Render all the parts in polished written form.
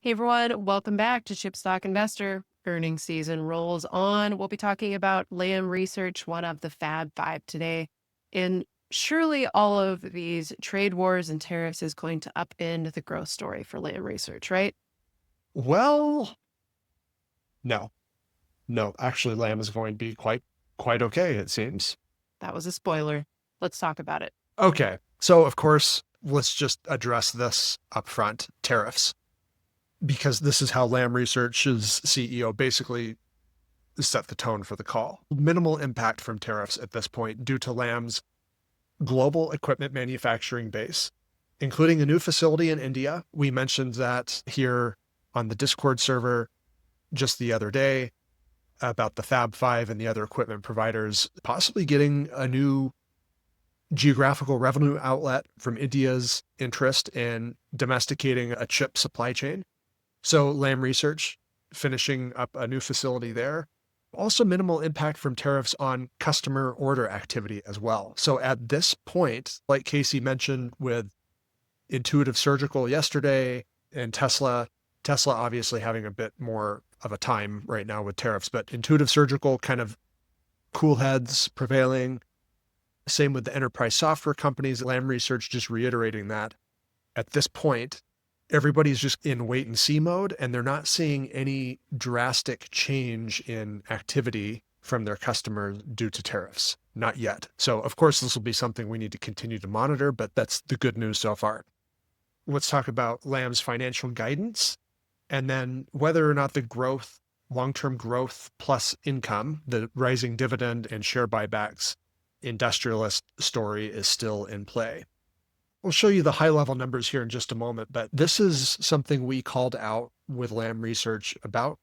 Hey everyone, welcome back to Chipstock Investor. Earnings season rolls on. We'll be talking about Lam Research, one of the Fab Five today. And surely all of these trade wars and tariffs is going to upend the growth story for Lam Research, right? Well, no, no. Actually, Lamb is going to be quite okay, it seems. That was a spoiler. Let's talk about it. Okay, so of course, let's just address this up front, tariffs, because this is how Lamb Research's CEO basically set the tone for the call. Minimal impact from tariffs at this point due to Lamb's global equipment manufacturing base, including a new facility in India. We mentioned that here on the Discord server just the other day about the Fab Five and the other equipment providers possibly getting a new geographical revenue outlet from India's interest in domesticating a chip supply chain. So Lam Research finishing up a new facility there. Also minimal impact from tariffs on customer order activity as well. So at this point, like Casey mentioned with Intuitive Surgical yesterday and Tesla obviously having a bit more of a time right now with tariffs, but Intuitive Surgical kind of cool heads prevailing. Same with the enterprise software companies. Lam Research just reiterating that at this point, everybody's just in wait and see mode, and they're not seeing any drastic change in activity from their customers due to tariffs. Not yet. So, of course, this will be something we need to continue to monitor, but that's the good news so far. Let's talk about Lam's financial guidance and then whether or not the growth, long-term growth plus income, the rising dividend and share buybacks industrialist story is still in play. We'll show you the high-level numbers here in just a moment, but this is something we called out with Lam Research about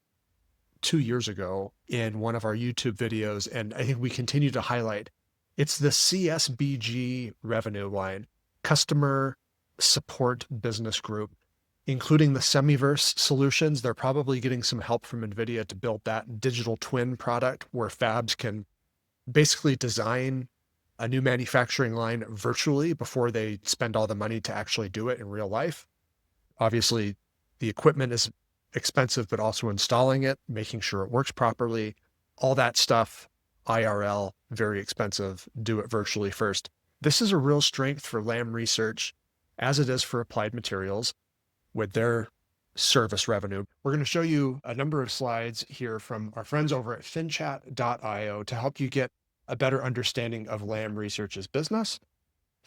2 years ago in one of our YouTube videos, and I think we continue to highlight. It's the CSBG revenue line, Customer Support Business Group, including the Semiverse solutions. They're probably getting some help from NVIDIA to build that digital twin product where fabs can basically design a new manufacturing line virtually before they spend all the money to actually do it in real life. Obviously, the equipment is expensive, but also installing it, making sure it works properly, all that stuff, IRL, very expensive, do it virtually first. This is a real strength for Lam Research, as it is for Applied Materials with their service revenue. We're going to show you a number of slides here from our friends over at finchat.io to help you get a better understanding of Lam Research's business.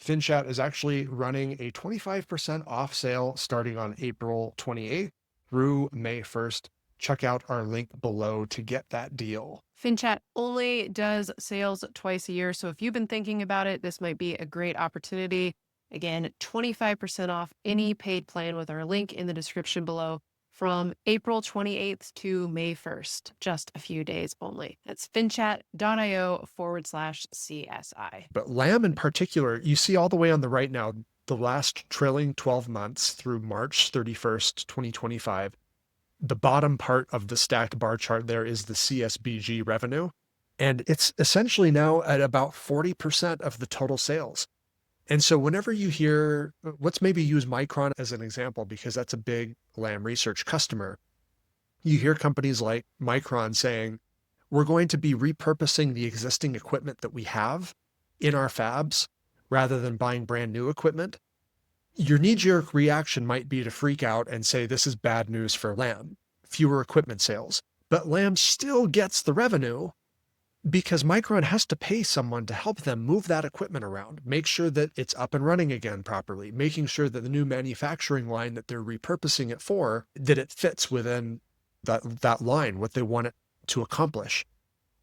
FinChat is actually running a 25% off sale starting on April 28th through May 1st. Check out our link below to get that deal. FinChat only does sales twice a year. So if you've been thinking about it, this might be a great opportunity. Again, 25% off any paid plan with our link in the description below from April 28th to May 1st, just a few days only. That's finchat.io/CSI. But Lam in particular, you see all the way on the right now, the last trailing 12 months through March 31st, 2025. The bottom part of the stacked bar chart there is the CSBG revenue. And it's essentially now at about 40% of the total sales. And so whenever you hear, let's maybe use Micron as an example, because that's a big Lam Research customer. You hear companies like Micron saying, we're going to be repurposing the existing equipment that we have in our fabs rather than buying brand new equipment. Your knee-jerk reaction might be to freak out and say, this is bad news for Lam, fewer equipment sales. But Lam still gets the revenue because Micron has to pay someone to help them move that equipment around, make sure that it's up and running again properly, making sure that the new manufacturing line that they're repurposing it for, that it fits within that line, what they want it to accomplish.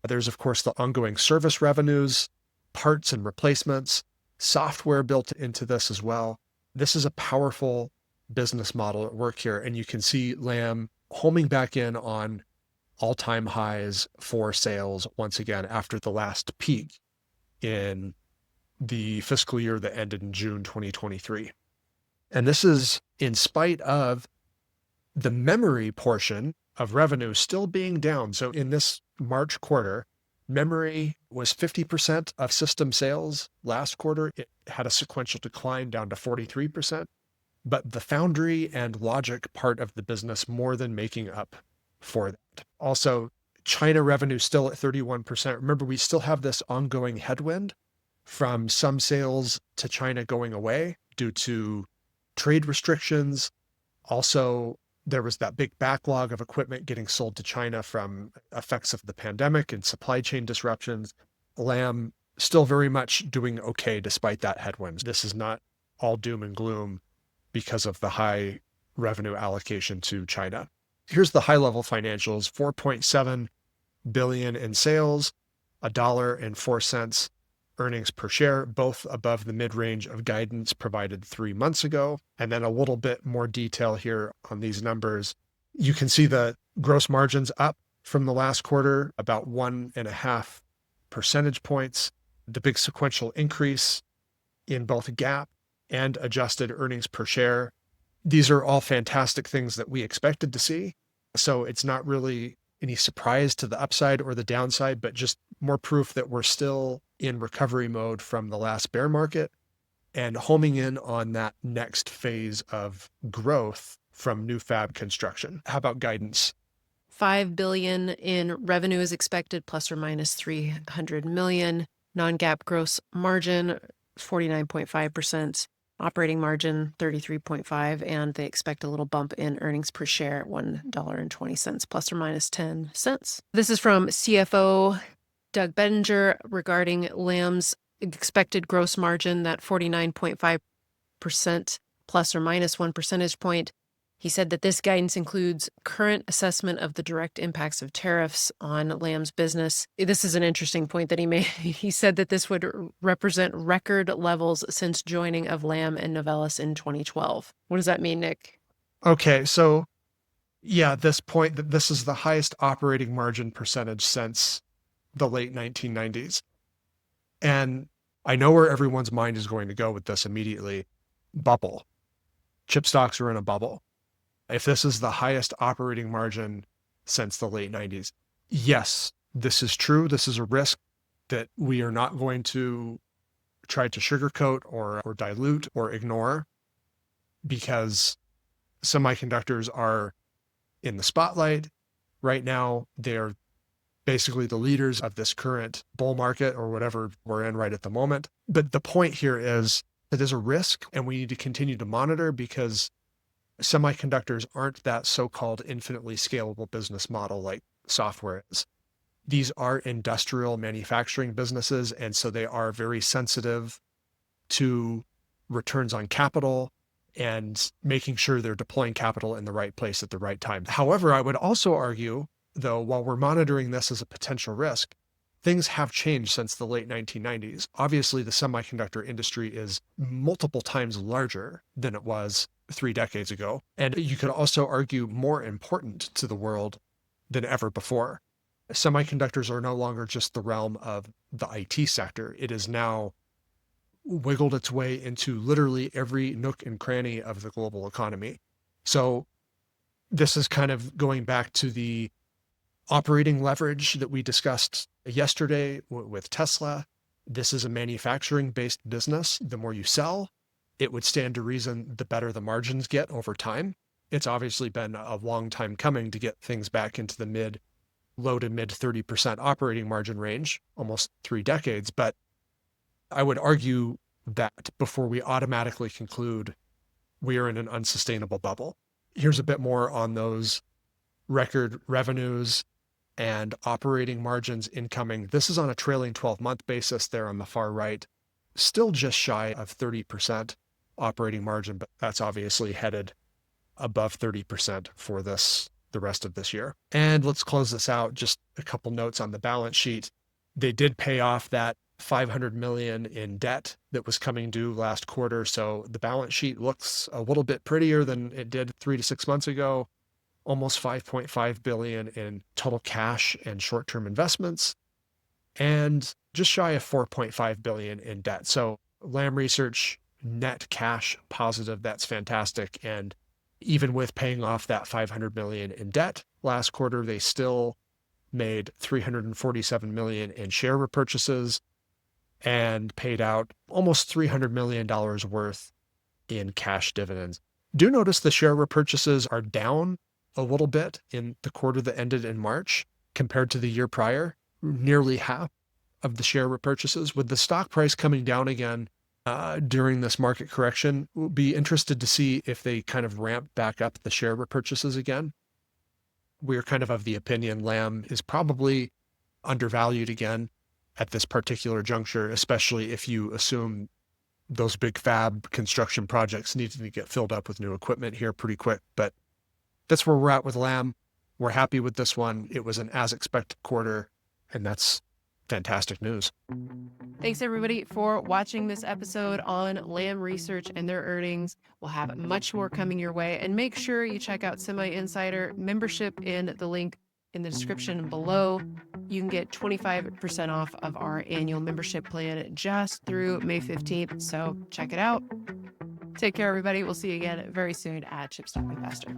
There's, of course, the ongoing service revenues, parts and replacements, software built into this as well. This is a powerful business model at work here, and you can see Lam homing back in on all-time highs for sales once again after the last peak in the fiscal year that ended in June 2023. And this is in spite of the memory portion of revenue still being down. So in this March quarter, memory was 50% of system sales. Last quarter, it had a sequential decline down to 43%. but the foundry and logic part of the business more than making up for that. Also, China revenue still at 31%. Remember, we still have this ongoing headwind from some sales to China going away due to trade restrictions. Also, there was that big backlog of equipment getting sold to China from effects of the pandemic and supply chain disruptions. Lam still very much doing okay despite that headwind. This is not all doom and gloom because of the high revenue allocation to China. Here's the high level financials: 4.7 billion in sales, $1.04 earnings per share, both above the mid-range of guidance provided 3 months ago. And then a little bit more detail here on these numbers. You can see the gross margins up from the last quarter, about 1.5 percentage points. The big sequential increase in both GAAP and adjusted earnings per share. These are all fantastic things that we expected to see. So it's not really any surprise to the upside or the downside, but just more proof that we're still in recovery mode from the last bear market and homing in on that next phase of growth from new fab construction. How about guidance? 5 billion in revenue is expected, plus or minus 300 million. Non-GAAP gross margin 49.5%, operating margin 33.5%, and they expect a little bump in earnings per share at $1.20 plus or minus 10 cents. This is from CFO Doug Bettinger regarding Lam's expected gross margin, that 49.5% plus or minus 1 percentage point. He said that this guidance includes current assessment of the direct impacts of tariffs on Lam's business. This is an interesting point that he made. He said that this would represent record levels since joining of Lam and Novellus in 2012. What does that mean, Nick? Okay, so yeah, this point that this is the highest operating margin percentage since the late 1990s. And I know where everyone's mind is going to go with this immediately. Bubble. Chip stocks are in a bubble. If this is the highest operating margin since the late 90s, yes, this is true. This is a risk that we are not going to try to sugarcoat or dilute or ignore, because semiconductors are in the spotlight right now. They're basically the leaders of this current bull market or whatever we're in right at the moment. But the point here is that there's a risk and we need to continue to monitor, because semiconductors aren't that so-called infinitely scalable business model like software is. These are industrial manufacturing businesses, and so they are very sensitive to returns on capital and making sure they're deploying capital in the right place at the right time. However, I would also argue, though, while we're monitoring this as a potential risk, things have changed since the late 1990s. Obviously, the semiconductor industry is multiple times larger than it was 3 decades ago. And you could also argue more important to the world than ever before. Semiconductors are no longer just the realm of the IT sector. It is now wiggled its way into literally every nook and cranny of the global economy. So this is kind of going back to the operating leverage that we discussed yesterday with Tesla. This is a manufacturing-based business. The more you sell, it would stand to reason the better the margins get over time. It's obviously been a long time coming to get things back into the low to mid 30% operating margin range, almost 3 decades. But I would argue that before we automatically conclude we are in an unsustainable bubble. Here's a bit more on those record revenues and operating margins incoming. This is on a trailing 12-month basis there on the far right, still just shy of 30% operating margin, but that's obviously headed above 30% for the rest of this year. And let's close this out. Just a couple notes on the balance sheet. They did pay off that 500 million in debt that was coming due last quarter. So the balance sheet looks a little bit prettier than it did 3 to 6 months ago. Almost 5.5 billion in total cash and short-term investments, and just shy of 4.5 billion in debt. So Lam Research net cash positive. That's fantastic. And even with paying off that 500 million in debt last quarter, they still made 347 million in share repurchases and paid out almost $300 million worth in cash dividends. Do notice the share repurchases are down a little bit in the quarter that ended in March compared to the year prior, nearly half of the share repurchases. With the stock price coming down again during this market correction, we'll be interested to see if they kind of ramp back up the share repurchases again. We're kind of the opinion Lam is probably undervalued again at this particular juncture, especially if you assume those big fab construction projects need to get filled up with new equipment here pretty quick. But that's where we're at with Lam. We're happy with this one. It was an as expected quarter, and that's fantastic news. Thanks everybody for watching this episode on Lam Research and their earnings. We'll have much more coming your way, and make sure you check out Semi Insider membership in the link in the description below. You can get 25% off of our annual membership plan just through May 15th. So check it out. Take care, everybody. We'll see you again very soon at Chipstock Investor.